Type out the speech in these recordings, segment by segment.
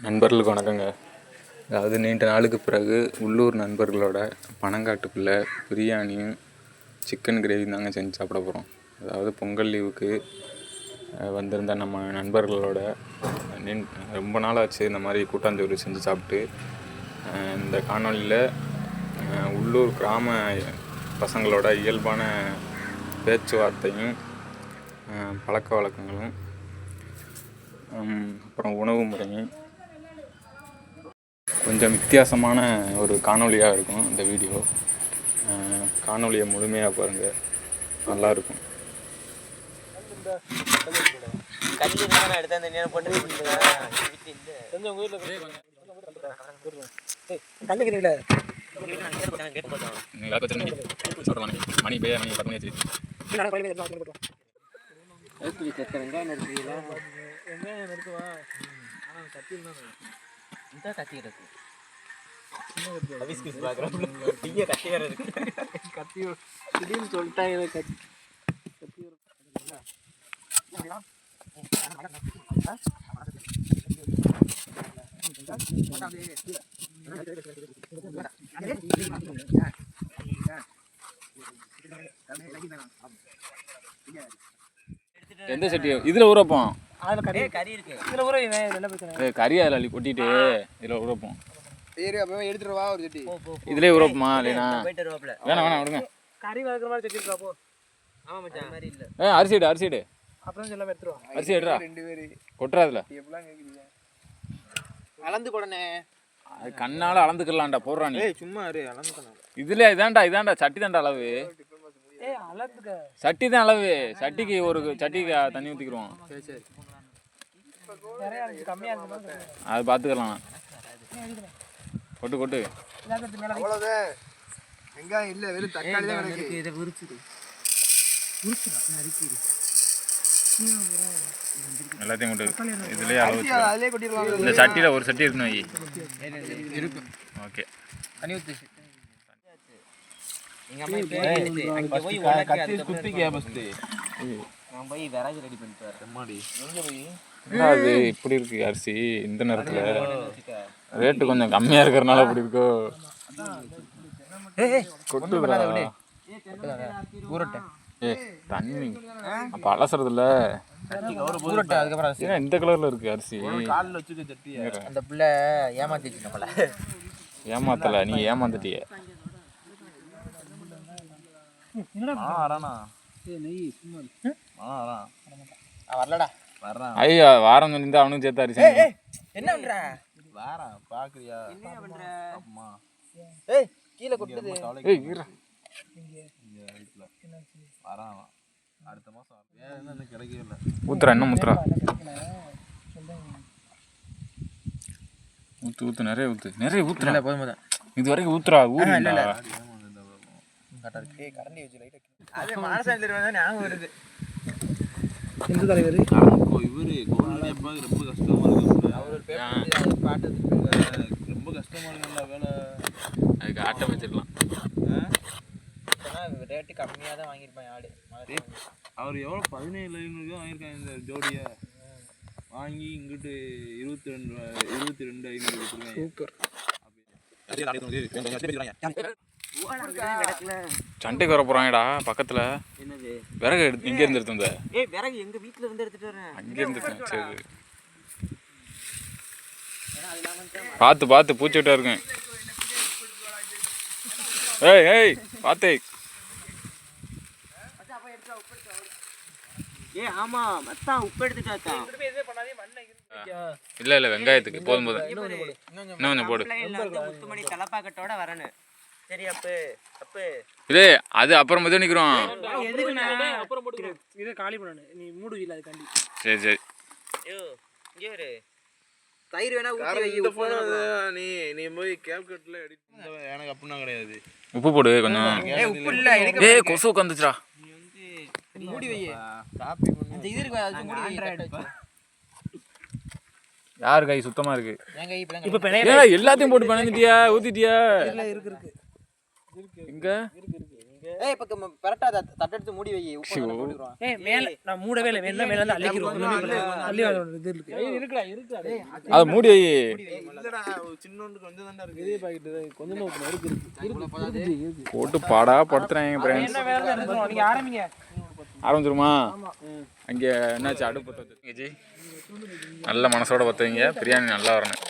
நண்பர்களுக்கு வணக்கங்க. அதாவது நீண்ட நாளுக்கு பிறகு உள்ளூர் நண்பர்களோட பனங்காட்டுக்குள்ளே பிரியாணியும் சிக்கன் கிரேவியும் தாங்க செஞ்சு சாப்பிட போகிறோம். அதாவது பொங்கல் லீவுக்கு வந்திருந்த நம்ம நண்பர்களோட ரொம்ப நாள் ஆச்சு இந்த மாதிரி கூட்டாஞ்சோறு செஞ்சு சாப்பிட்டு. இந்த காணொலியில் உள்ளூர் கிராம பசங்களோட இயல்பான பேச்சுவார்த்தையும் பழக்க வழக்கங்களும் அப்புறம் உணவு முறையும் கொஞ்சம் வித்தியாசமான ஒரு காணொலியாக இருக்கும். இந்த வீடியோ காணொலியை முழுமையாக பாருங்கள், நல்லாயிருக்கும். மணி பேர் மணி 10 மணி ஆச்சு. எந்த சட்டி இதில் ஊறப்போம்? கறி அதில் அள்ளி கொட்டிட்டு இதில் ஊறப்போம். எடுத்துருவா ஒரு சட்டி இதுலேயே ஊறப்போமா? இல்லைனா வேணாம் வேணாம் விடுங்க. கறி வளர்க்குற மாதிரி சட்டி இருக்கா? அரிசி எடு, அரிசி எடு, அரிசி எடுறா, கொட்டுறாதுல அளந்து போடனே. அது கண்ணால் அளந்துக்கலாம்டா, போடுறான் சும்மா அளந்துக்கலாம். இதுல இதான்டா சட்டி தான்டா அளவு. சட்டி தான் அளவு. சட்டிக்கு ஒரு சட்டிக்கு தண்ணி ஊற்றிக்கிறோம். அது பார்த்துக்கலாம். கொட்டு கொட்டு. வெங்காயம் இல்லை, வெறும் தக்காளி தான் இருக்கு. இதை விரிச்சிடு எல்லாத்தையும் கொண்டு இதுலேயே அளவு. இந்த சட்டியில் ஒரு சட்டி இருக்கணும். ஓகே, தண்ணி ஊற்றி அது இப்படி இருக்கு அரிசி. இந்த நேரத்தில் ரேட்டு கொஞ்சம் கம்மியா இருக்கிறதுனால இப்படி இருக்கோ. தண்ணி அப்ப அலசறது இல்ல. இந்த கலர்ல இருக்கு அரிசி. அந்த பிள்ளை ஏமாத்திச்சு நம்மள. ஏமாத்தல, நீ ஏமாந்துட்டிய. ஐயா வாரம் சொல்லியிருந்தா அவனுக்கு சேர்த்து அரிசி. என்ன பண்ற? வாரம் பாக்குறியா? என்ன பண்ற? அம்மா ஏய் கீழே கொட்டுது. ஏய் இரு. வாரம் அடுத்த மாசம் என்ன கிடைக்கவே இல்லை. ஊத்துறா, என்ன ஊத்துறா? ஊத்து ஊத்து, நிறைய ஊத்து, நிறைய ஊத்துறா. போதும் போதும், இது வரைக்கும் ஊத்துறா. ஊர் இல்ல கரண்டி வச்சு லைட்டா. அது மானசாமி தெரியும் ஞாபகம் வருது. இந்து தலைவர் இவரு கோவில்ப்பா ரொம்ப கஷ்டமா இருக்கு. அவர் பாட்டு ரொம்ப கஷ்டமா இருக்குல்ல வேலை. அதுக்கு ஆட்டை வச்சிடலாம். ரேட்டு கம்மியாக தான் வாங்கியிருப்பேன் ஆடு. அவர் எவ்வளோ 17,500 வாங்கியிருக்காங்க இந்த ஜோடியை. வாங்கி இங்கிட்டு 22,500 கொடுத்துருக்காங்க. சூப்பர். சண்டைக்கு வர போறாங்கடா பக்கத்துல. என்னது விறகு இங்க இருந்து எடுத்து வந்த? ஏய் விறகு எங்க வீட்ல இருந்து எடுத்துட்டு வரேன். அங்க இருந்து. சரி பாத்து பாத்து பூச்சிட்டா இருக்கேன். ஏய் ஏய் பாத்து. ஏய் ஆமா மச்சான் உப்பு எடுத்துட்டாச்சா? இல்ல இல்ல வெங்காயத்துக்கு போதும் போதும். இன்னும் கொஞ்சம் போடு. முத்துமணி தலப்பாக்கட்டோட வரணும். சரி அப்ப அப்ப இதே அது அப்புறம் மதியம் நிக்கிறோம். அப்புறம் போடு. இத காலி பண்ணனும். நீ மூடு இல்ல அது கண்டி. சரி சரி. ஐயோ இங்க வர தயிர் வேணா ஊத்தி வை. இந்த போன் நீ நீ போய் கேப் கட்ல எடிட் பண்ண. எனக்கு அப்பனா கிடையாது. உப்பு போடு கொஞ்சம். ஏய் உப்பு இல்ல. ஏய் கொசு உட்கார்ந்துச்சுடா. நீ மூடி வை. காப்பி பண்ணு. அந்த இது இருக்கு அது மூடி வை. யார் கை சுத்தமா இருக்கு? என் கை இப்ப பெனைய எல்லாத்தையும் போட்டு பெனஞ்சிட்டியா? ஊத்திட்டியா? இல்ல இருக்கு இருக்கு. எங்க ஏய் பக்கம் பரட்டாத தட்ட எடுத்து மூடி வை உப்பு போட்டுறோம் ஏய் மேல நான் மூடவே இல்ல வேணா மேல இருந்து அள்ளிக்கிறோம் அள்ளி இது இருக்கு இருக்குடா அத மூடி வை இல்லடா சின்னோண்டு கொஞ்சம் தான்டா இருக்கு இதே பாக்கெட் கொஞ்சம் தான் இருக்கு போட்டு பாடா படுத்துறாங்க ஃப்ரெண்ட்ஸ் என்ன வேற இருக்கு நீங்க ஆரம்பிங்க ஆரம்பிச்சிருமா அங்க என்னாச்சு அடுப்பு பத்த வச்சுங்க நல்ல மனசோட பத்துவீங்க பிரியாணி நல்லா வரணும்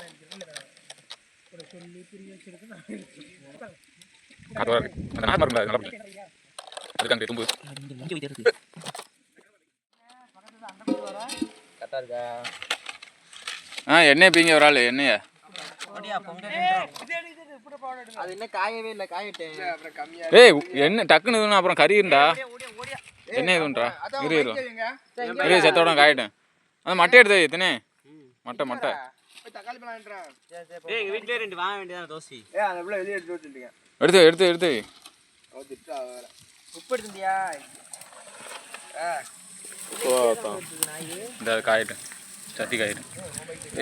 எண்ணெய் பீங்க ஒரு ஆள் எண்ணெய அது என்ன காயவே இல்ல காயட்டேன் ஏய் எண்ணெய் டக்குன்னு அப்புறம் கறிண்டா எண்ணெய் எதுன்றா இரு செத்தோட காயிட்டேன் அந்த மட்டை எடுத்து எத்தனை மட்டை தக்காளி பழம்ன்றான் ஏய் எங்க வீட்லயே ரெண்டு வாங்க வேண்டியதான தோசி ஏய் அந்த புள்ள வெளிய எடுத்து வச்சிட்டீங்க எடுத்து ஓ திட்டா வேற உப்பு எடுத்தியா இந்த காயிட்டேன் சட்டி காயிட்டேன்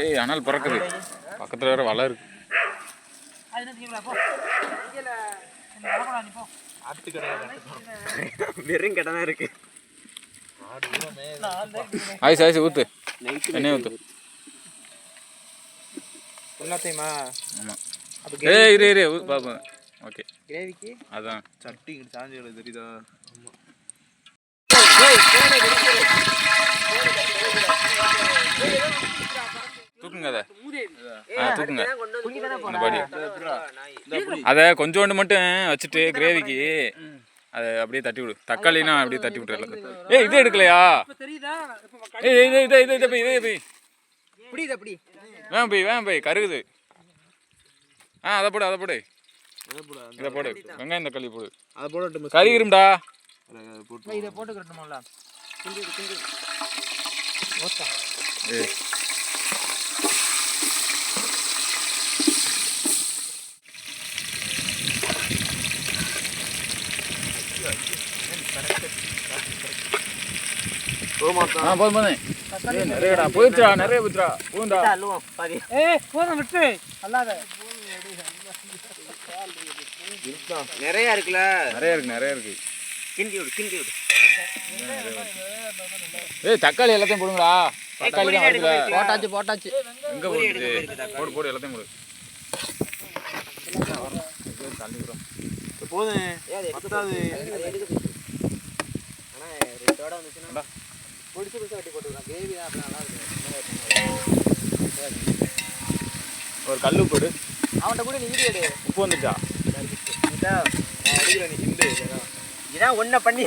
ஏய் அனல் பறக்குது பக்கத்துல வேற வலை இருக்கு வெறும் கடை தான் இருக்கு ஐஸ் ஊத்து எண்ணெய் ஊத்து எல்லாத்தையுமா ஆமா ஏய் இரு பாப்பா ஓகே கிரேவிக்கு அதான் சட்டி சாஞ்சிடுது தெரியுதா தூக்குங்க தூக்குங்க அதை கொஞ்சோண்டு மட்டும் வச்சுட்டு கிரேவிக்கு அதை அப்படியே தட்டி விடு தக்காளினா அப்படியே தட்டி விட்டுறல ஏய் இது எடுக்கலையா வேன் போய் கருகுது அதை போடு இதை போடு வெங்காயம் தக்காளி போடு அதை போடட்டும் கறி இரும்டா இதை போட்டு கட்டணும்ல போதும் நிறையடா போயிடுச்சா நிறைய போச்சுடா பூந்தா போதும் விட்டு அல்லாத நிறைய இருக்குல்ல நிறைய இருக்கு கிண்டி விடு ஏய் தக்காளி எல்லாத்தையும் போடுங்கடா தக்காளி தான் வருதுல போட்டாச்சு எங்க போடுது போடு எல்லாத்தையும் போடு தள்ளி விடுறோம் போதும் பத்தாது ஆனா ரெண்டோட வந்துச்சுன்னா பொடிச்சு வெட்டி போட்டுக்கலாம் கிரேவி தான் அப்படி நல்லா இருக்கும் ஒரு கல்லு போடு அவன்கிட்ட கூட நீ வீடியோ எடு உப்பு வந்துச்சா அடிக்கிற நீ கிண்டு இதான் ஒன்றை பண்ணி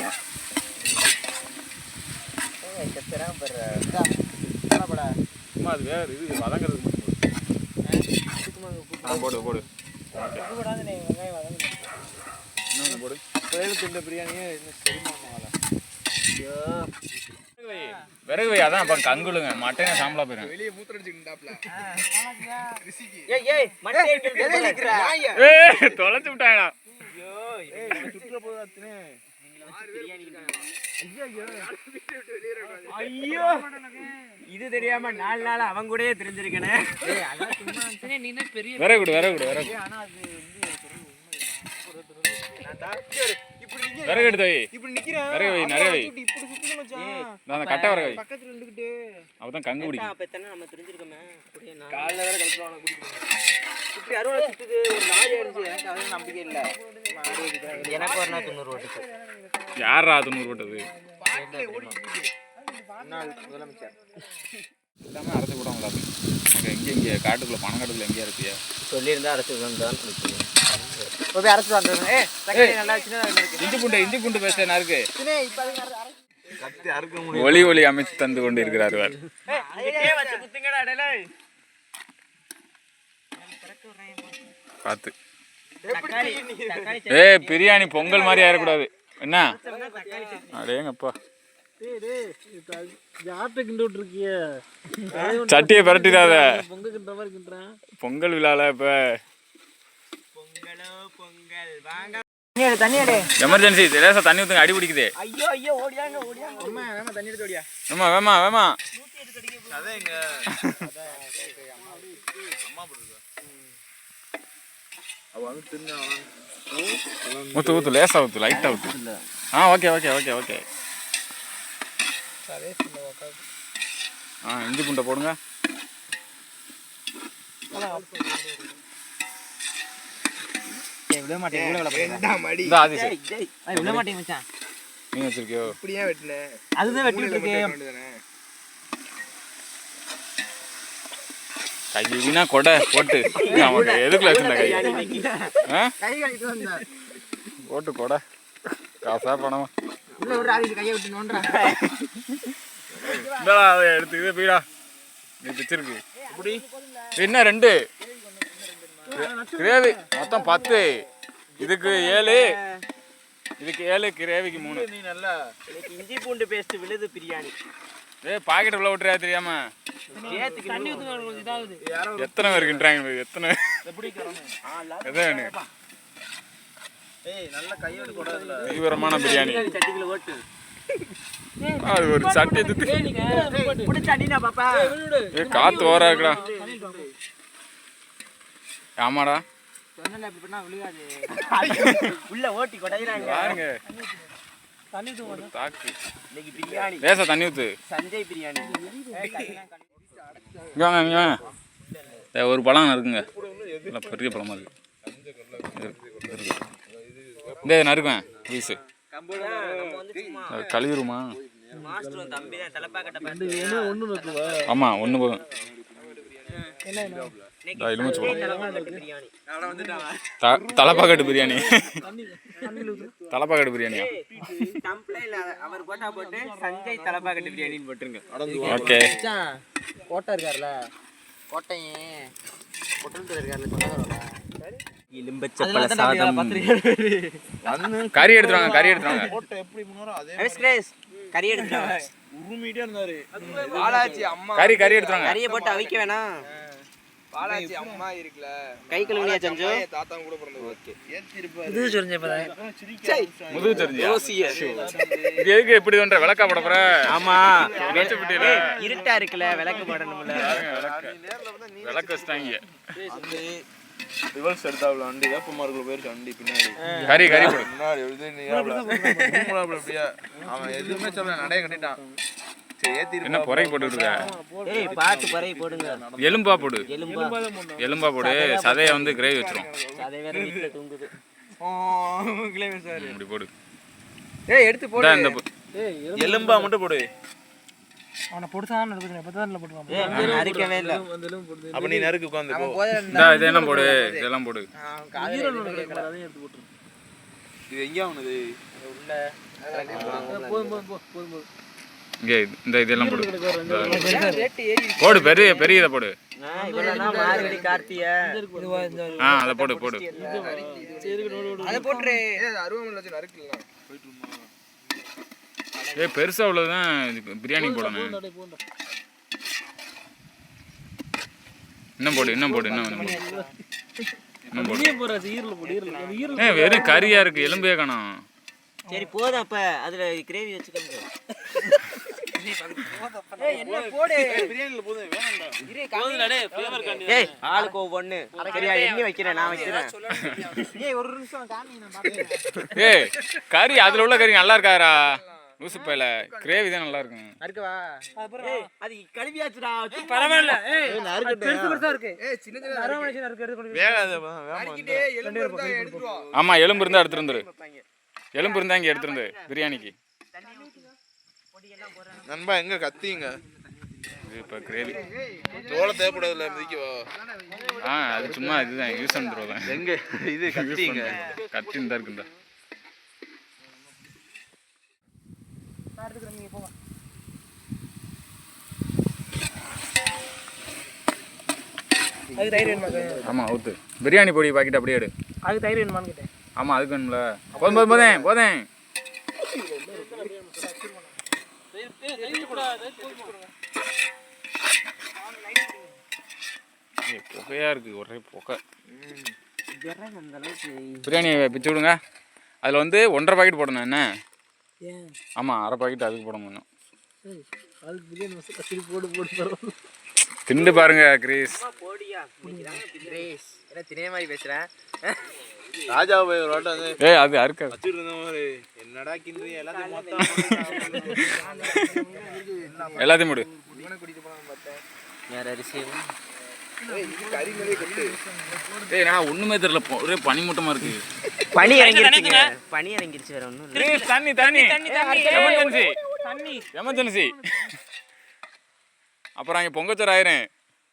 செத்துறான் படுறா சும்மா அது வேறு இது வதங்கிறதுக்கு மட்டும் போடு போடு இன்னொன்று போடு திண்ட பிரியாணியே இன்னும் சரிமான விறகு வை அதான் அப்போ கங்குலுங்க மட்டனே சாம்பலா போயிடும் வெளியே மூத்திரடிச்சுக்கிட்டாப்ல தொலைச்சு விட்டாங்கடா சுற்றுலா போதாச்சுனே ஐயோ இது தெரியாம 4 நாள் அவன் கூடயே தெரிஞ்சிருக்கேனே விறகு விடு விறகு எடுத்து வை இப்படி நிக்கிறேன் விறகு வை நிறைய வை இப்படி சுத்துது மச்சான் அந்த கட்டை விறகு வை பக்கத்துல இருந்துகிட்டு அப்பதான் கங்கு பிடிக்கும் அப்ப எத்தனை நம்ம தெரிஞ்சிருக்கோமே காலைல வேற கலப்புவாங்க இப்படி அறுவடை சுத்துது ஒரு நாள் இருந்துச்சு எனக்கு அது நம்பிக்கை இல்ல எனக்கு ஒரு நாள் 90 ஓட்டுச்சு யாரா 90 ஓட்டுது முதலமைச்சர் எல்லாமே அரைச்சி விடாமல அங்கே இங்கே காட்டுக்குள்ள பணக்காட்டுக்குள்ள எங்கேயா இருப்பியா சொல்லியிருந்தா அரைச்சி தான் போய் அரைச்சி வந்துடுங்க நல்லா இஞ்சி பூண்டு பேச என்ன இருக்கு கத்தி அறுக்க முடியும் ஒளி அமைச்சு தந்து கொண்டு இருக்கிறார்கள் பார்த்து பிரியாணி பொங்கல் மாதிரி ஆயிடக்கூடாது என்ன அடேங்கப்பா சட்டியை பரட்டிடாத பொங்கல் விழால இப்ப எமர்ஜென்சி லேசா தண்ணி ஊத்துங்க அடி பிடிக்குது வேமா அவ வந்து தின்னா ஊற்று ஊற்று லேசாக ஊற்று லைட்டாக ஊற்று. ஆ ஓகே ஓகே ஓகே ஓகே. ஆ இஞ்சி பூண்டை போடுங்க. விட மாட்டேன் இந்த ஆதி சார் விட மாட்டேன் மச்சான். நீ வச்சிருக்கியோ? இப்படியே வெட்டினேன். அதுதான் வெட்டிட்டு இருக்கேன். கை வீணா கொடை போட்டு நமக்கு எதுக்குள்ள வச்சிருந்த கை? கை கழிட்டு வந்தேன். போட்டு கொடை காசா பணமா உள்ள விட ஆதிக்கு கையை விட்டு நோன்றா. இந்தா அதை எடுத்துக்கிது போயிடா. நீ பிச்சிருக்கு இப்படி என்ன 2 கிரேவி மொத்தம் 10. இதுக்கு 7, இதுக்கு 7, கிரேவிக்கு 3. நீ நல்லா இஞ்சி பூண்டு பேஸ்ட் விழுது பிரியாணி. பாக்கெட் உள்ள விட்டுறியா தெரியாம? தண்ணி ஊற்றுங்க இதாகுது. எத்தனை பேருக்குன்றாங்க? எத்தனை எது ஏய் நல்ல கையோட கூடாதுல. தீவிரமான பிரியாணி. சட்டிக்குள்ள ஓட்டு. அது ஒரு சட்டி எடுத்து புடி சட்டினா பாப்பா. காத்து ஓரா இருக்குடா. ஆமாடா சொன்னல இப்படி பண்ணா விழுகாது. உள்ள ஓட்டி கொடைறாங்க பாருங்க. தண்ணி ஊற்றுங்க. தாக்கு இன்னைக்கு பிரியாணி. லேசா தண்ணி ஊத்து. சஞ்சய் பிரியாணி. இங்க வாங்க இங்க வாங்க. ஒரு பழம் இருக்குங்க. இல்லை பெரிய பழமா இருக்கு. இந்த நறுக்குவேன் பீஸு. கழுவிடுமா? மாஸ்டர் தம்பி தான் தலப்பாக்கட்ட ஒண்ணு இருக்குவா? ஆமாம் ஒன்று போதும். இன்னைக்கு எலுமிச்சை பழம் பிரியாணி. தலப்பாக்கட்டு பிரியாணி. தலப்பாக்கட்டு பிரியாணியா? கம்ப்ளைன்ட் அவர் போட்டா போட்டு சஞ்சய் தலப்பாக்கட்டு பிரியாணின்னு போட்டுருங்க. ஓகே. கோட்டை இருக்கார்ல, கோட்டையே பொட்டல் இருக்கார்ல, சொன்னதோட எலும்பச்சப்பழ சாதம். கறி எடுத்துருவாங்க, கறி எடுத்துருவாங்க. போட்டோ எப்படி முன்னாரோ அதே கறி எடுத்துருவாங்க. உருமிட்டே இருந்தாரு. பாலாஜி அம்மா கறி எடுத்துருவாங்க. கறியை போட்டு அவிக்க வேணாம். பாலாஜி அம்மா இருக்குல, கை கழுவியா செஞ்சு தாத்தா கூட பிறந்தது. ஓகே ஏத்தி இருப்பாரு. இது சொரிஞ்ச இப்பதான். முதுகு தெரிஞ்சியா? இது எதுக்கு எப்படி தோன்ற விளக்கா போட போற? ஆமா வெச்சப்பட்டியில இருட்டா இருக்குல்ல, விளக்கு போடணும்ல. விளக்கு வச்சிட்டாங்க. அந்த ரிவர்ஸ் எடுத்தாப்ல வண்டி வேப்பமார்க்குள்ள போயிருச்சு வண்டி பின்னாடி. கறி போடு. முன்னாடி எழுதி நீ அப்படியே அவன் எதுவுமே சொல்ல நடைய கட்டிட்டான். சரி ஏத்தி என்ன பொறை போட்டுட்டு இருக்க? ஏய் பாத்து பொறை போடுங்க. எலும்பா போடு. எலும்பா போடு. சதைய வந்து கிரேவி வச்சிரும். சதை வேற வீட்ல தூங்குது. கிளேமே சார் இப்படி போடு. ஏய் எடுத்து போடு. இந்த எலும்பா மட்டும் போடு. அவனை பொடுசான எடுத்துக்கிறேன். இப்பதான் போட்டுருவான். ஏய் நறுக்கவே இல்ல. அப்ப நீ நறுக்கு உட்கார்ந்து போ. இதெல்லாம் போடு. இதெல்லாம் போடு. அதையும் எடுத்து போட்டுரு. இது எங்க ஆனது? உள்ள போதும். இங்க இந்த இதெல்லாம் போடு. போடு பெரிய இத போடு. இவளனா மார்கழி கார்த்திய. அத போடு. அத போட்றே. ஏய் அருவமல்ல வச்சு நறுக்கலாம். ஏய் பெருசா உள்ளதான் பிரியாணி போடணும். இன்னும் போடு. ஏய் வெறும் கறியா இருக்கு, எலும்பே காணோம். சரி போதும், அப்ப அதுல கிரேவி வச்சுக்கோங்க. ஏய் என்ன போடு. பிரியாணில போதும் வேணாம்டா. ஏய் ஆளுக்கு ஒவ்வொன்னு. சரியா எண்ணி வைக்கிறேன், நான் வைக்கிறேன். ஏய் ஒரு நிமிஷம் காமி, நான் பாத்துறேன். ஏய் கறி அதுல உள்ள கறி நல்லா இருக்காரா? லூசு பையல, கிரேவி தான் நல்லா இருக்கும். அறுக்கவா? ஏய் அது கழுவியாச்சுடா. பரவாயில்ல. ஏய் பெருசா இருக்கு. ஏய் சின்ன அரவணைச்சு இருக்கு. வேகாத நறுக்கிட்டே எலும்பு இருந்தா எடுத்து வா. ஆமா எலும்பு இருந்தா எடுத்துட்டு வந்துரு. எலும்பு இருந்தா இங்க எடுத்துட்டு வந்து பிரியாணிக்கு. நண்பா எங்க கத்திங்க? இப்ப கிரேவி தோலை தேவைப்படாதுல மிதிக்கவா? அது சும்மா இதுதான் யூஸ் பண்ணுறோம். எங்க இது கத்திங்க? கத்தி இருந்தா இருக்குண்டா. அது தயிர் வேணுமா? ஆமா ஊத்து. பிரியாணி பொடி பாக்கெட் அப்படியே எடு. அது தயிர் வேணுமான்னு கேட்டேன். ஆமா அதுக்கு வேணும்ல. போதேன். புகையா இருக்கு, ஒரே புகை. பிரியாணி பிச்சு விடுங்க. அதில் வந்து 1.5 பாக்கெட் போடணும். என்ன? ஆமாம் 1/2 பாக்கெட் அதுக்கு போட முடியும். திண்டு பாருங்க கிரீஸ். போடியா கிரீஸ். என்ன தினே மாதிரி பேசுறேன். ராஜா போய் ஒரு வாட்டம் வந்து ஏய் அது அறுக்க வச்சுட்டு இருந்த மாதிரி என்னடா கிண்டு எல்லாத்தையும் மொத்தம் எல்லாத்தையும் மூடு. வேற அரிசி கறி மேலே கொட்டு. ஏய் நான் ஒண்ணுமே தெரியல, ஒரே பனி மூட்டமா இருக்கு. பனி இறங்கிருச்சுங்க. பனி இறங்கிருச்சு வேற ஒண்ணும் இல்ல. தண்ணி தண்ணி எமர்ஜென்சி எமர்ஜென்சி. அப்புறம் அங்கே பொங்கச்சோறு ஆயிரும்.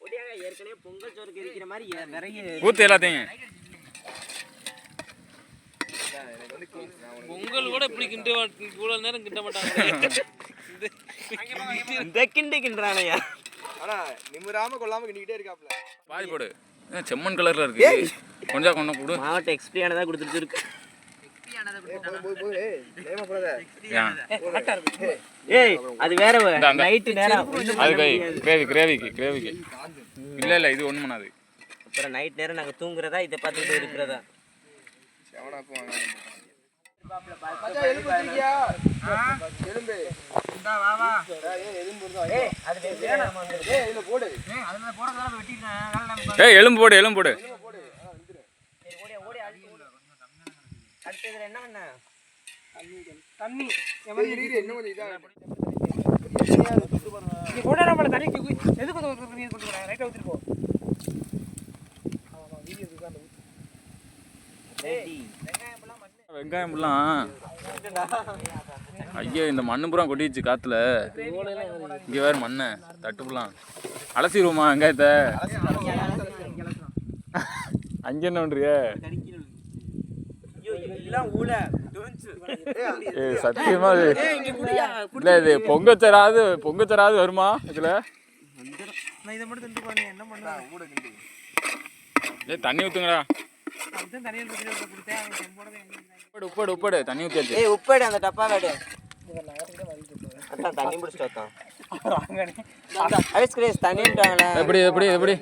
ஒடியாங்க ஏற்கனவே பொங்கல் சோறுக்கு இருக்கிற மாதிரி நிறைய ஊத்து எல்லாத்தையும். பொங்கல் கூட இப்படி கிண்ட இவ்வளவு நேரம் கிண்ட மாட்டாங்க. இந்த கிண்டு கிண்டுறானையா. ஆனா நிமிராம கொள்ளாம கிண்டிக்கிட்டே இருக்காப்ல. பாதி போடு. செம்மண் கலர்ல இருக்கு. கொஞ்சம் கொண்டு கொடு. மாவட்ட எக்ஸ்பி ஆனதா கொடுத்துட்டு இருக்கு. ஏய் அது வேற நைட் நேரம் அது கை கிரேவிக்கு இல்ல இல்ல இது ஒண்ணும் பண்ணாது. அப்புறம் நைட் நேரம் நாங்க தூங்குறதா இதை பார்த்துட்டு இருக்கிறதா. ஏய் எலும்பு போடு. அடுத்ததுல என்ன பண்ண தண்ணி வெங்காயம்லாம் ஐயோ இந்த மண்ணு பூரா கொட்டிடுச்சு காத்துல. இங்க வேற மண்ணை தட்டுப்புலாம் அலசிடுவோமா வெங்காயத்தை? அங்க என்ன பண்றிய? சத்தியமா இல்ல இது பொங்கச்சராது வருமா இதுல? தண்ணி ஊத்துங்கடா. உப்பாடு தண்ணி ஊத்தி. ஏய் உப்பாடு அந்த டப்பா காடு. அதான் தண்ணி பிடிச்சிட்டு வந்தான். ஐஸ்கிரீம் தண்ணிட்டாங்களே. எப்படி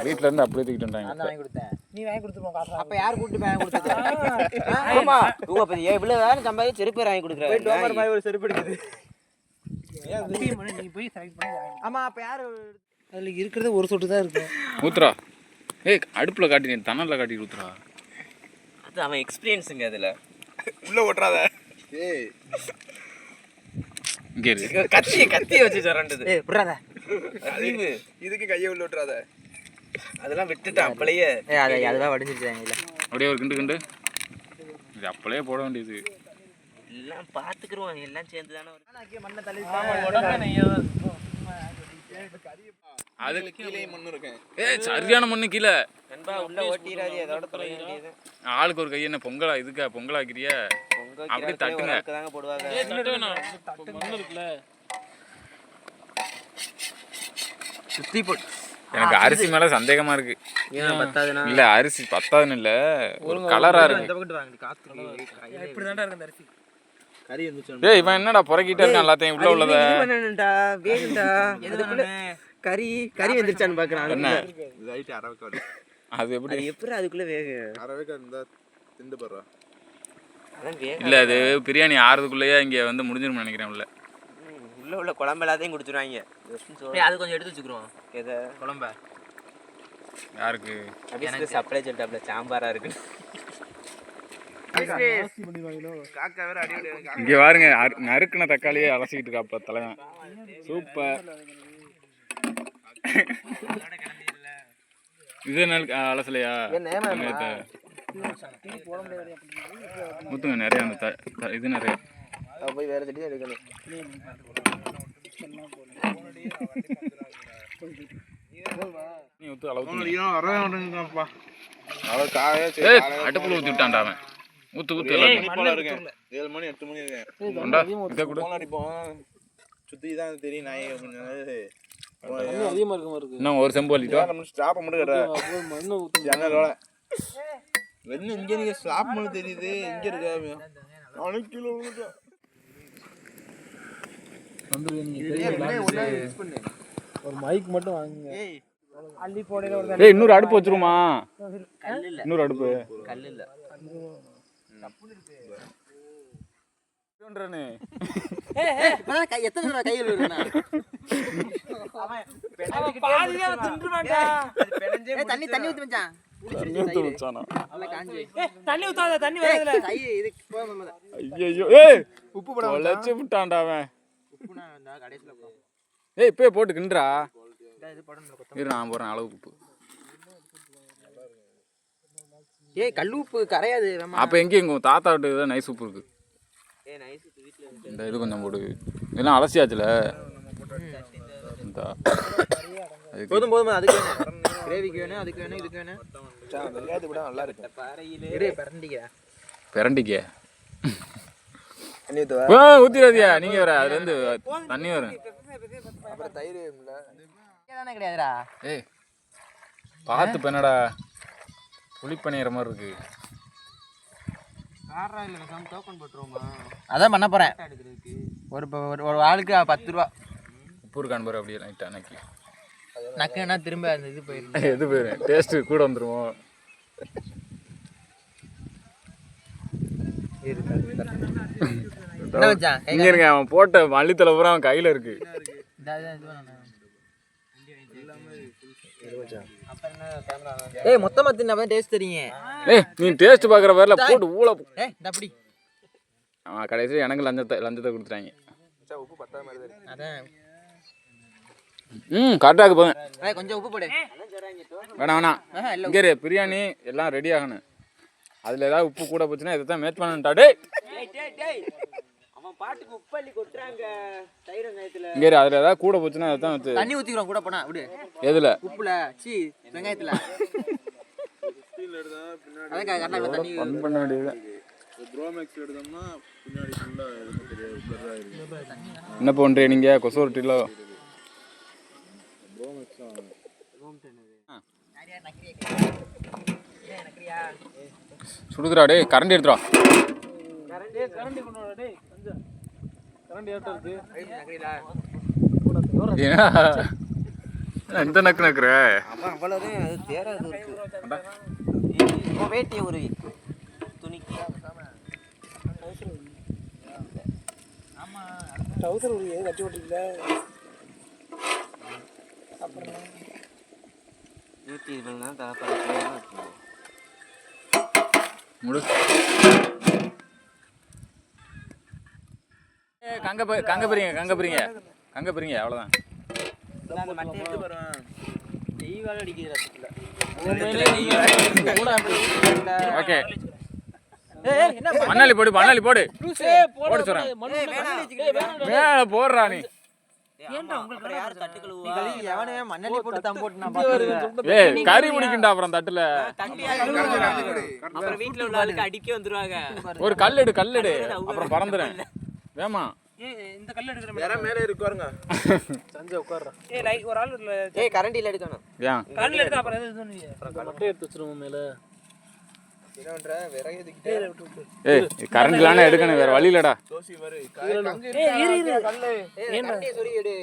வீட்ல இருந்து அப்படியே தூக்கிட்டு வந்தாங்க. நீ வாங்கி கொடுத்துருவோம் காசு. அப்ப யார் கூட்டி வாங்கி கொடுத்தது? ஆமா உங்க பத்தி இவ்வளவு வேற சம்பாதி செருப்பு வாங்கி கொடுக்குறாரு. டோமர் மாதிரி ஒரு செருப்பு எடுக்குது. நீ போய் செலக்ட் பண்ணி ஆமா அப்ப யாரு அதுல இருக்கிறது ஒரு சொட்டு தான் இருக்கும். ஊத்துறா. ஏய் அடுப்புல காட்டி தணல்ல காட்டி ஊத்துறா. அது அவன் எக்ஸ்பீரியன்ஸ்ங்க அதுல. உள்ள ஓட்றாத. ஏய் இங்க இரு. கத்திய வச்சு சொல்றேன்டது. ஏய் புறாத. அறிவு இதுக்கு கையை உள்ள ஓட்றாத. அதெல்லாம் விட்டுட்டான் அப்பளையே. ஏய் அதெல்லாம் வடிஞ்சிருச்சாங்க இல்ல. அப்படியே ஒரு கிண்டு இது அப்பளையே போட வேண்டியது. எல்லாம் பாத்துக்குறோம் எல்லாம் சேர்ந்து தானே வரும். மண்ணை தள்ளி அது கீழே மண்ணு இருக்கு. ஏய் சரியான மண்ணு கீழே. நண்பா உள்ள ஓட்டிராதே அதோட தொலை வேண்டியது. ஆளுக்கு ஒரு கை என்ன பொங்கலாக்கிறியா? அப்படி தட்டுங்க. தாங்க போடுவாங்க. மண்ணு இருக்குல சுத்தி போட்டு. எனக்கு அரிசி மேல சந்தேகமா இருக்கு. ஏன் பத்தாதுனா? இல்ல அரிசி பத்தாதுன்னு இல்ல, ஒரு கலரா இருக்கு. இந்த பக்கத்து வாங்கி காத்து இப்படி தான்டா இருக்கு அந்த அரிசி. கறி வந்துச்சு. ஏய் இவன் என்னடா புறக்கிட்டே இருக்கான் எல்லாத்தையும் உள்ள உள்ளத. பண்ணனும்டா வேணும்டா. அதுக்குள்ள கறி வந்துருச்சான்னு பார்க்கறான். என்ன ரைட் அரவக்க வர. அது எப்படி அதுக்குள்ள வேக அரவக்க இருந்தா திண்டு போறா. அதான் வேக இல்ல அது பிரியாணி ஆறதுக்குள்ளேயே இங்க வந்து முடிஞ்சிரும் நினைக்கிறேன். உள்ள குழம்பு எல்லாத்தையும் குடிச்சிருவாங்க. அது கொஞ்சம் எடுத்து வச்சுக்குறோம். எதை குழம்ப யாருக்கு? எனக்கு சப்ளை சென்டர்ல சாம்பாரா இருக்கு. காக்கா வேற அடி அடி. இங்க பாருங்க நறுக்குன தக்காளியே அலசிக்கிட்டு இருக்காப்ப தலைவன். சூப்பர். இது அலசலையா? ஊத்துங்க நிறைய அந்த இது நிறைய. போய் வேற செடி எடுக்கணும். நீ ஊத்து அளவு வரவே மாட்டேங்குதுப்பா. அடுப்புல ஊத்தி விட்டான்டா அவன். ஊத்து எல்லாரும். 7 மணி 8 மணி இருக்கேன். இதை கூட அடிப்போம். சுத்தி தான் தெரியும் நாய். அதிகமா இருக்கு. இன்னும் ஒரு செம்பு வலிட்டோம். நம்ம ஸ்டாப் மட்டும் கட்ட. மண்ணு ஊத்து. ஜன்னலோட. வெண்ணு இங்க நீங்க ஸ்டாப் பண்ண தெரியுது. இங்க இருக்காம. 4 கிலோ விழுந்துட்டா. ஒரு மைக் மட்டும் வாங்குங்க. அள்ளி போடையில ஒரு ஏய் இன்னொரு அடுப்பு வச்சிருமா? கல் இல்ல. இன்னொரு அடுப்பு. கல் இல்ல. பண்றனே. ஏய் எத்தனை தடவை கையில விடுறனா? அவன் பாதியா தின்றுவான்டா. அது பெனஞ்சே. தண்ணி ஊத்தி மச்சான். தண்ணி ஊத்தாத தண்ணி வரதுல ஐயோ ஏய் உப்பு போட வளைச்சு விட்டான்டா அவன். ஏய் இப்பயே போட்டு கிண்டுறா. இரு நான் போறேன் அளவுக்கு உப்பு. ஏய் கல் உப்பு கரையாது. அப்ப எங்க தாத்தா வீட்டுக்கு நைஸ் உப்பு இருக்கு. இந்த இது கொஞ்சம் போடு. இதெல்லாம் அலசியாச்சுல. போதும் போதும். அதுக்கு வேணும் கிரேவிக்கு வேணும், அதுக்கு வேணும், இதுக்கு வேணும். வெங்காயத்தை விட நல்லா இருக்கு. பிரண்டிக்க தண்ணி ஊத்துவா. ஊத்திடாதியா நீங்க வேற அதுல இருந்து தண்ணி வரும். அப்புறம் தயிர் தானே கிடையாதுடா. ஏய் பார்த்து பண்ணடா. புளிப்பணியற மாதிரி இருக்கு. அதான் பண்ண போறேன். ஒரு ஆளுக்கு 10 ரூபா. உப்பு இருக்கான்னு பாரு அப்படியே லைட்டா நக்கி. நக்குன்னா திரும்ப அந்த இது போயிடும். எது போயிடும் டேஸ்ட் கூட வந்துருவோம். இங்க இருங்க அவன் போட்ட மல்லித்தலை பூரா அவன் கையில இருக்கு. ஏய் மொத்தமா தின்னா டேஸ்ட் தெரியும். ஏய் நீ டேஸ்ட் பாக்குற வரல போட்டு ஊள. ஏய் அப்படி அவன் கடைசியில் எனக்கு லஞ்சத்தை கொடுத்துட்டாங்க. உப்பு பத்தாம மாதிரி இருக்கு. அதான் கரெக்டாக போங்க. கொஞ்சம் உப்பு போடு. வேணாம் இங்கே பிரியாணி எல்லாம் ரெடி ஆகணும். அதில் ஏதாவது உப்பு கூட போச்சுன்னா இதை தான் மேட்ச் பண்ணணும்டா. டேய் அவன் பாட்டுக்கு உப்பு அள்ளி கொட்டுறாங்க தயிர் வெங்காயத்துல. இங்கே அதில் ஏதாவது கூட போச்சுன்னா அதை தான் வச்சு தண்ணி ஊற்றிக்கிறோம் கூட போனா விடு. எதில் உப்புல சி வெங்காயத்தில் ஃபன் பண்ண வேண்டியது. என்ன பண்ணுறீங்க நீங்கள் கொசு ரொட்டியில் சுடுதுடா. டே கரண்ட் எடுத்துடா. இந்த நக்கு நக்குற அவ்வளோதான். அது தேராது வேட்டி ஒரு துணிக்கு. டவுசர் ஒரு கட்டி விட்டுருக்கல. கங்க போறீங்க அவ்வளோதான். ஓகே மண்ணாளி போடு போடு சொல்றேன். மேல போடுறா நீ. கறி பிடிக்குண்டா அப்புறம் தட்டுல. வீட்டுல உள்ள ஆளுக்கு அடிக்க வந்துருவாங்க. ஒரு கல்லெடு அப்புறம் பறந்துறேன் வேமா. இந்த கல்ல எடுக்கிற வேற மேல இருக்கு பாருங்க. சஞ்சய் உட்கார்றா. ஏய் லைக் ஒரு ஆள் இல்ல. ஏய் கரண்டில எடுக்கணும். ஏன் கரண்டில எடுத்தா அப்புறம் எது சொன்னீங்க? அப்புறம் மட்டை எடுத்து வச்சிருவோம் மேல. என்னன்ற விறகு ஏத்திக்கிட்டே. ஏய் கரண்ட்லானே எடுக்கணும் வேற வழி இல்லடா. தோசி வரு. ஏய் இரு கல்லே. ஏய் கரண்டிய சொல்லி எடு.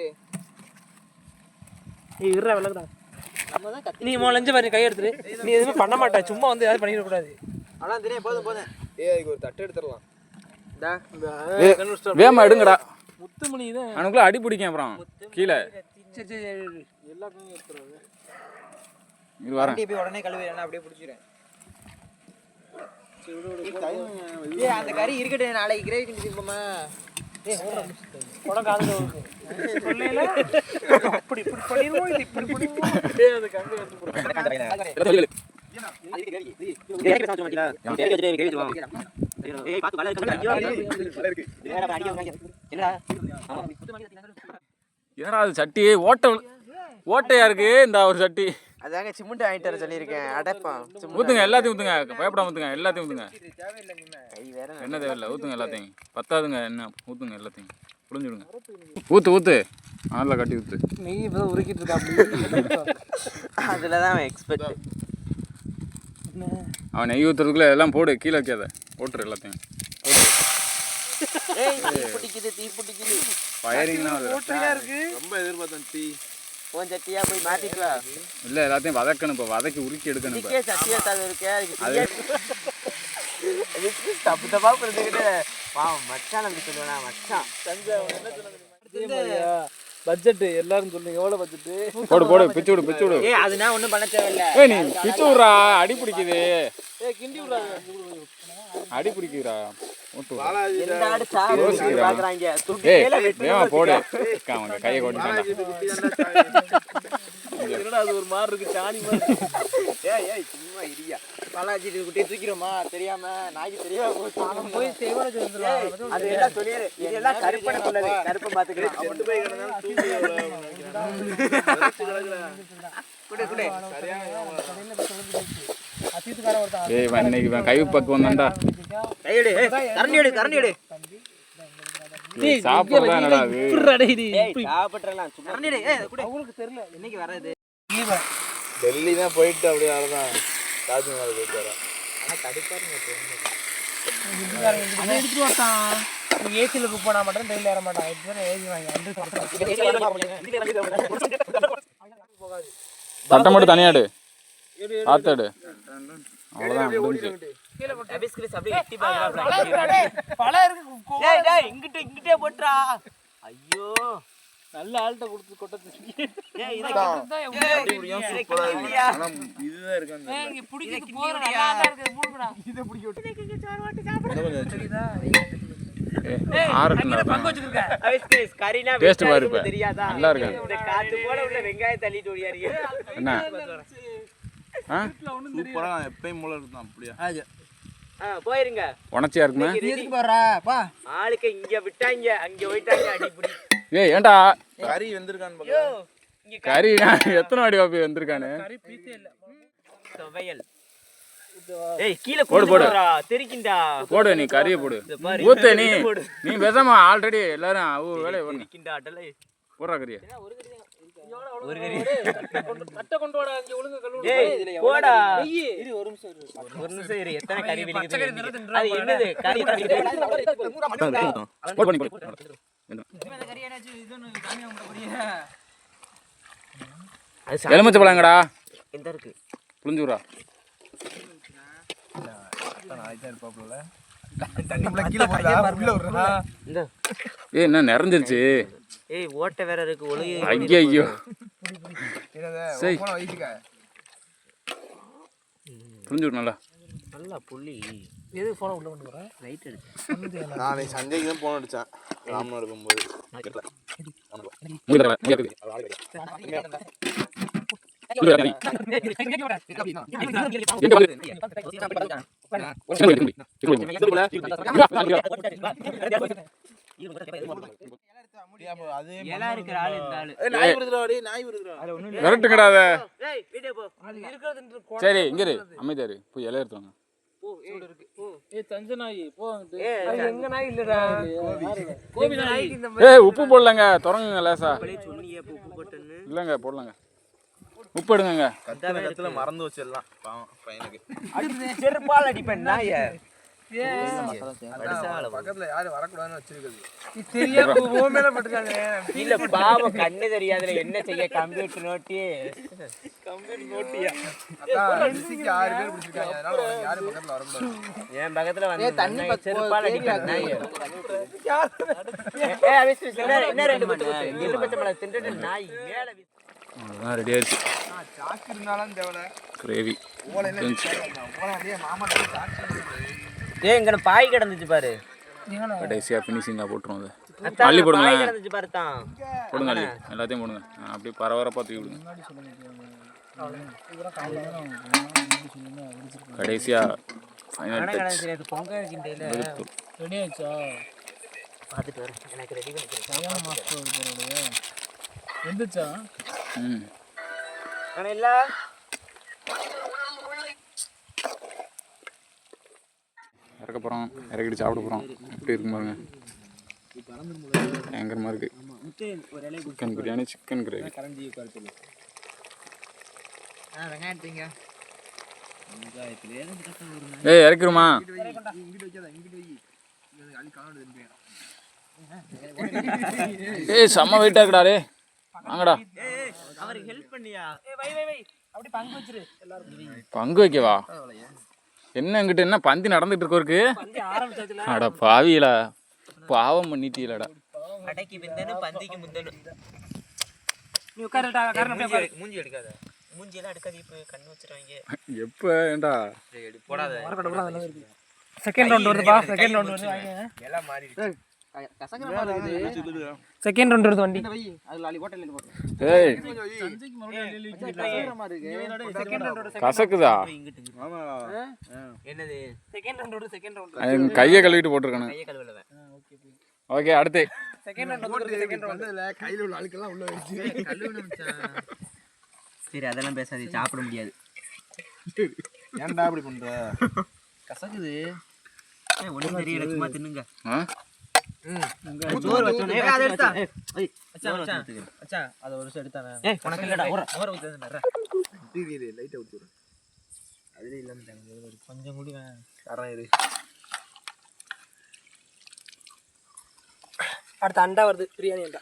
ஏய் இருடா விலகுடா. நீ லஞ்ச பாரு கை எடுத்துரு. நீ எதுமே பண்ண மாட்டே. சும்மா வந்து யாரும் பண்ணிர கூடாது. அதான் தெரியும் போதும். ஏய் அதுக்கு ஒரு தட்டு எடுத்துறலாம். வேமா எடுங்கடா. முத்துமணி தான் அவனுக்குள்ள அடி பிடிக்கும் அப்புறம் கீழே. சரி எல்லாத்தையும் எடுத்துறாங்க. இது வரேன். போய் உடனே கழுவிடலாம் அப்படியே பிடிச்சிரேன். ஏய் அந்த கறி இருக்கட்டே நாளைக்கு கிரேவி கிண்டி போமா. ஏய் கொட காதுல வருது. சொல்லேல அப்படி பண்ணிடுவோம். இது இப்படி பண்ணிடுவோம். ஏய் அந்த கங்க எடுத்து போடு. என்னடா அது சட்டி ஓட்டையா இருக்கு. இந்த ஒரு சட்டி அதாங்க சிமெண்ட் வாங்கிட்டு வர சொல்லியிருக்கேன். அடைப்பான் ஊத்துங்க எல்லாத்தையும் ஊத்துங்க. பயப்படாம ஊத்துங்க எல்லாத்தையும் ஊத்துங்க. என்ன தேவையில்ல ஊத்துங்க எல்லாத்தையும். பத்தாதுங்க என்ன ஊத்துங்க எல்லாத்தையும் புரிஞ்சுடுங்க. ஊத்து நல்லா கட்டி ஊத்து. நீ இப்போ உருக்கிட்டு இருக்கா. அதில் தான் அவன் எக்ஸ்பெக்ட். அவன் நெய் ஊற்றுறதுக்குள்ள எல்லாம் போடு. கீழே வைக்காத போட்டுரு எல்லாத்தையும். தீ பிடிக்குது. ஃபயரிங்லாம் இருக்கு. ரொம்ப எதிர்பார்த்தேன் டீ. போன் சட்டியா போய் மாத்திட்டு வா. இல்லை எல்லாத்தையும் வதக்கணும். இப்போ வதக்கி உருக்கி எடுக்கணும். இப்போ சட்டியா அது இருக்கே. அதுக்கு தப்பு தப்பா புரிஞ்சுக்கிட்டு மச்சான் அப்படி சொல்லுவேனா. மச்சான் பட்ஜெட் எல்லாரும் சொல்லுங்க எவ்வளவு பட்ஜெட்? போடு பிச்சு விடு. ஏய் அது நான் ஒண்ணும் பண்ண தேவையில்ல. ஏய் நீ பிச்சு விடுறா, அடி பிடிக்குது. ஏய் கிண்டி விடுறாங்க. அடி பிடிக்குதுடா. ஓட்டு. எந்த ஆடு சாவு பாக்குறாங்க. துட்டி ஏய் மேல வெட்டி வேமா போடு. காமங்க கையை கொண்டுட்டான்டா. என்னடா அது ஒரு மாதிரி இருக்கு சாணி மாதிரி. ஏய் சும்மா இடியா. பாலாஜி குட்டி தூக்கிரோமா தெரியாம நாய்க்கு தெரியாம போச்சு. அவன் போய் சேவல சொல்லுறான். அது எல்லாம் சொல்லிரு. இதெல்லாம் கருப்பன சொல்லவே. கருப்ப பாத்துக்கலாம். கொண்டு போய் கிடந்தாலும் தூக்கி குடு. அசீத்துக்கார ஒருத்தன் ஏய் இன்னைக்கு இவன் கை பக்குவம் தான்டா. கையெடு. கரண்டி எடு. ஏய் சாப்பிடுறதா என்னடா அது? ஏய் சாப்பிட்றலாம் சும்மா. கரண்டி எடு. ஏய் குடு. அவங்களுக்கு தெரியல இன்னைக்கு வராது. டெல்லி தான் போயிட்டு அப்படியே அவ்வளோதான் தாஜ்மஹால் போயிட்டு வரேன். ஆனா கடுப்பாருங்க அதை எடுத்துட்டு வரட்டான். நீ ஏசில புக் பண்ணா மட்டும் ட்ரெயின்ல ஏற மாட்டான். இதுவரை ஏசி வாங்கி வந்து தட்டை மட்டும் தனியாடு. ஆத்தாடு. அவ்வளவுதான் முடிஞ்சு. அபிஸ்கிரிஸ் அப்படியே எட்டி பாக்குறாப்ல. பல இருக்கு. டேய் இங்கிட்டே போட்றா. ஐயோ நல்ல ஆள்கிட்ட கொடுத்து கொட்டது. ஏய் இத அப்படியும் சூப்பரா இருக்கு. ஆனா இதுதான் இருக்கு அந்த இங்க பிடிக்கிறது போற நல்லா இருக்கு மூடுடா. இத பிடிக்க விட்டு ஆறுக்குடா. பங்கு வச்சிருக்க. அபிஸ்கிரிஸ் கரீனா டேஸ்ட் பாரு இப்ப. தெரியாதா? நல்லா இருக்கு. இந்த காத்து போல உள்ள வெங்காயம் தள்ளிட்டு ஓடியாரியே. என்ன? ஆ? சூப்பரா எப்பயும் மூளை இருந்தான் அப்படியே. போயிருங்க. உணர்ச்சியா இருக்குமே. எதுக்கு போறா? பா. ஆளுக்கு இங்க விட்டாங்க, அங்க போயிட்டாங்க அடிபடி. ஏய் ஏன்டா கறி வெந்திருக்கான்னு பாக்க. இங்க கறி எத்தனை வாடி வாப்பி வந்திருக்கானு? கறி பீஸே இல்ல. துவையல். ஏய் கீழ போடு. போடுடா. தெரிக்கிண்டா. போடு நீ கறியை போடு. ஊத்து நீ பேசாம ஆல்ரெடி எல்லாரும் வேலையை பண்ணு. தெரிக்கிண்டா அடலை. போடுறா கறியை. ஒரு கறி. கட்ட கொண்டு வாடா இங்க ஒழுங்கா கழுவு. ஏய் போடா. இரு ஒரு நிமிஷம் இரு. ஒரு நிமிஷம் இரு. எத்தனை கறி விக்குது? அது என்னது? கறி போடு பண்ணி போடு. இந்த கறி என்னாச்சு? இதுன்னு காமியா முடிய. எலுமிச்சை பழங்கடா. எந்த இருக்கு? புளிஞ்சுரா. இந்த ஏய் என்ன நிறைஞ்சிருச்சு. ஏய் ஓட்டை வேற இருக்கு. ஒழுகி ஐயோ சரி புளிஞ்சுரு நல்லா. நல்லா புள்ளி. எது போன உள்ள கொண்டு வர? லைட் அடிச்சு. நான் சந்தைக்கு தான் போன் அடிச்சேன் ராமநாடு போகும்போது. எல்லாம் இருக்கிற ஆளு இந்த ஆளு. விரட்டுங்கடா அதை. ஏய் வீடியோ போ. சரி இங்க இரு அமைதியா இரு. போய் இலை எடுத்துவாங்க. ஏய் தஞ்ச நாய் போ அங்க. ஏய் எங்க நாய் இல்லடா. கோபி நாய். ஏய் உப்பு போடலங்க தொடங்குங்க லேசா. அப்படியே சொன்னியே உப்பு போட்டேன்னு. இல்லைங்க போடலங்க. உப்பு எடுங்க. கத்துன கத்துல மறந்து வச்சிடலாம் பாவம் பையனுக்கு. செருப்பால் அடிப்பேன் நாய. பக்கத்துல யாரும் வரக்கூடாதுன்னு வச்சிருக்குது. தெரியாம ஓ மேல பட்டுட்டாங்க. இல்ல பாவம் கண்ணு தெரியாதுல என்ன செய்ய. Computer naughty. நோட்டியா அதான் சிசிக்கு 6 பேர் பிடிச்சிருக்காங்க. அதனால யாரும் பக்கத்துல வரக்கூடாது. என் பக்கத்துல வந்து தண்ணி செருப்பால் அடிப்பேன் நாய. ஏய் அவிஸ் என்ன ரெண்டு பச்சை மிளகாய் தின்னுட்டு நாய் மேல அவ்வளோதான் ரெடி ஆயிடுச்சு. சாக்கு இருந்தாலும் தேவல கிரேவி. மாமா ஏய் இங்க பாய் கிடந்துச்சு பாரு. கடைசியாக ஃபினிஷிங்காக போட்டுருவோம் அதை. அதான் அள்ளி போடுங்க. பாய் கிடந்துச்சு பாரு தான். போடுங்க அள்ளி எல்லாத்தையும் போடுங்க. அப்படியே பரபரப்பாக தூக்கி விடுங்க. கடைசியாக ஃபைனல் டச். கிடந்துச்சு நேத்து பொங்க வைக்கின்றேல. ரெடி ஆயிச்சா? பாத்துட்டு வரேன். எனக்கு ரெடி பண்ணிக்கிறேன். வந்துச்சா? ம் ஆனா இல்ல இறக்க போகிறோம். இறக்கிட்டு சாப்பிட போகிறோம். எப்படி இருக்கும் பாருங்க. பயங்கரமாக இருக்குது. Chicken biryani chicken gravy. வெங்காயத்தீங்க. ஏய் இறக்கிருமா? ஏய் செம்ம வெயிட்டாக இருக்குடா. டே வாங்கடா. அவருக்கு ஹெல்ப் பண்ணியா? அப்படி பங்கு வச்சிரு எல்லாரும். பங்கு வைக்கவா? என்ன எங்கிட்ட என்ன பந்தி நடந்துட்டு இருக்கோருக்கு? ஆரம்பிச்சாச்சுல. அட பாவியலா பாவம் பண்ணிட்டீங்களடா. கடைக்கு முந்தனு பந்திக்கு முந்தனு. நீ உட்கார காரணம் அப்படியே பாரு. மூஞ்சி எடுக்காத, மூஞ்சியெல்லாம் எடுக்காது. இப்போ கண்ணு வச்சிருவாங்க. எப்போ ஏண்டா போடாத. வரக்கடவுல அதெல்லாம் இருக்கு. செகண்ட் ரவுண்ட் வருதுப்பா, செகண்ட் ரவுண்ட் வருது வாங்க. எல்லாம் மாறிடுச்சு. கசக்கிற மாதிரி இருக்குது. செகண்ட் ரவுண்ட் வருது வண்டி. அது லாலி ஹோட்டல்ல போடு. ஏய் கசக்கிற மாதிரி இருக்கு. செகண்ட் ரவுண்ட் வருது. கசக்குதா ஆமா. என்னது? செகண்ட் ரவுண்ட் வருது, செகண்ட் ரவுண்ட். என் கையை கழுவிட்டு போட்டிருக்கானு. கையை கழுவலவன். ஓகே அடுத்து செகண்ட் ரவுண்ட் வருது, செகண்ட் ரவுண்ட். வந்ததுல கையில உள்ள ஆளுக்கெல்லாம் உள்ள வச்சு கழுவுன மச்சான். சரி அதெல்லாம் பேசாதே, சாப்பிட முடியாது. ஏன்டா அப்படி பண்ற? கசக்குது. ஒண்ணும் தெரியல, சும்மா தின்னுங்க. சோறு வச்சோனே அதை எடுத்தா. மச்சான் அத ஒரு நிமிஷம் எடுத்தானே. உனக்கு இல்லடா, ஊற ஊத்துறேன்டா. டிவி லைட் அவுட் போடு. அதுல இல்லன்னு கொஞ்சம் முடி வேணாம். தரேன் இரு. அடுத்து அண்டா வருது, பிரியாணி அண்டா.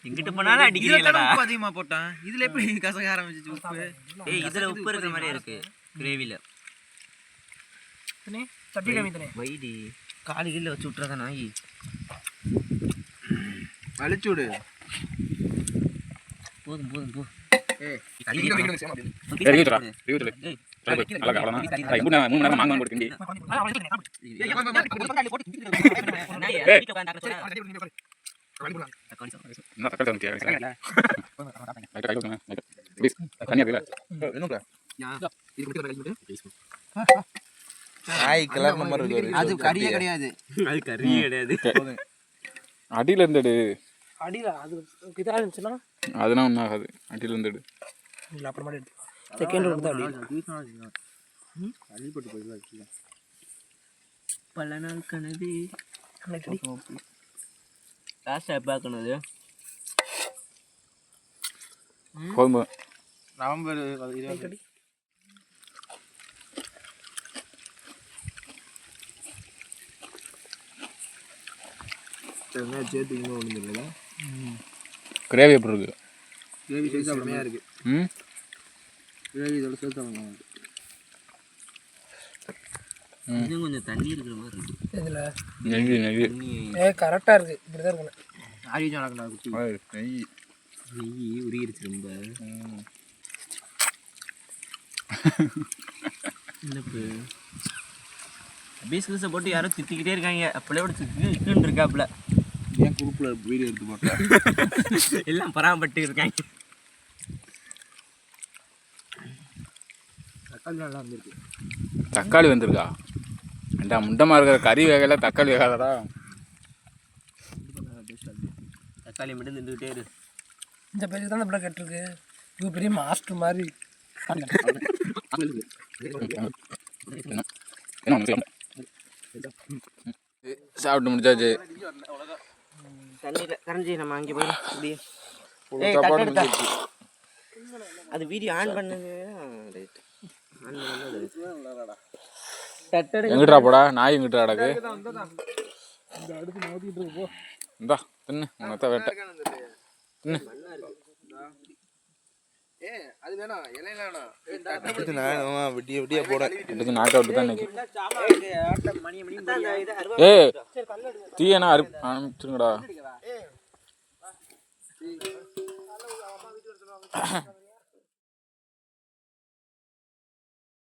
எங்கிட்ட போனாலும் அடிக்கிறீங்களா? உப்பு அதிகமா போட்டான். இதுல எப்படி கசக்க ஆரம்பிச்சிச்சு உப்பு? ஏய் இதுல உப்பு இருக்கிற மாதிரியே இருக்கு கிரேவில. தனே சட்டி கம்மி தனே. வைடி காலி கீழ வச்சு விட்டுறத நாயி. அழிச்சு விடு. போதும் போதும் போ. ஏய் நாய் கலர் நம்பர் இருக்கு. அது கறியே கிடையாது. அது கறியே கிடையாது. அடியில இருந்துடு. அடியில அது இதா இருந்துச்சுன்னா அதெல்லாம் ஒன்றும் ஆகாது. அடியில இருந்துடு. இல்ல அப்புறமா எடுத்து. செகண்ட் ரவுண்ட் தான் அடி. அடிபட்டு போயிடுது. பல நாள் கனவு. அன்னைக்கு லாஸ்ட் பார்க்கணுது. போதும் நவம்பர் 20. சேர்த்து இன்னும் ஒன்று கிரேவி எப்படி இருக்கு? கிரேவி சேர்த்து அப்படியே இருக்கு. ம் கிரேவி இதோட சேர்த்து இன்னும் கொஞ்சம் தண்ணி இருக்கிற மாதிரி இருக்கு. இதுல நெய் கரெக்டா இருக்கு. இப்படிதான் இருக்கணும். ஆரி ஜானக்கடா குட்டி. நெய் நெய் உருகிருச்சு ரொம்ப. என்னப்பு பீஸ்கஸை போட்டு யாரும் திட்டிக்கிட்டே இருக்காங்க. அப்படியே ஒரு திட்டுன்னு இருக்காப்புல. ஏன் குரூப்பில் வீடியோ எடுத்து போட்டேன். எல்லாம் பராமப்பட்டு இருக்காங்க. தக்காளி நல்லா இருந்திருக்கு. தக்காளி வந்திருக்கா? ஏண்டா முண்டமாக இருக்கிற கறி வேகல தக்காளி வேகாதடா. தக்காளி மட்டும் தின்னுக்கிட்டே இரு. இந்த பேருக்கு தான் இந்த பிள்ளை கேட்டிருக்கு. இது பெரிய மாஸ்டர் மாதிரி. சாப்பிட்டு முடிச்சாச்சு. தண்ணியில் கரைஞ்சி நம்ம அங்கே போய் சாப்பாடு முடிஞ்சிருச்சு. அது வீடியோ ஆன் பண்ணுங்க. எங்கிட்டா போடா நாய் எங்கிட்டா அடக்கு. இந்தா தின்னு உனத்த வேட்டை தின்னு. அது வேணாம் இலையில வேணாம். விட்டிய விட்டிய போட எடுத்து நாக்க விட்டு தான் நிற்கும். ஏய் தீயனா அனுப்பிச்சுங்கடா.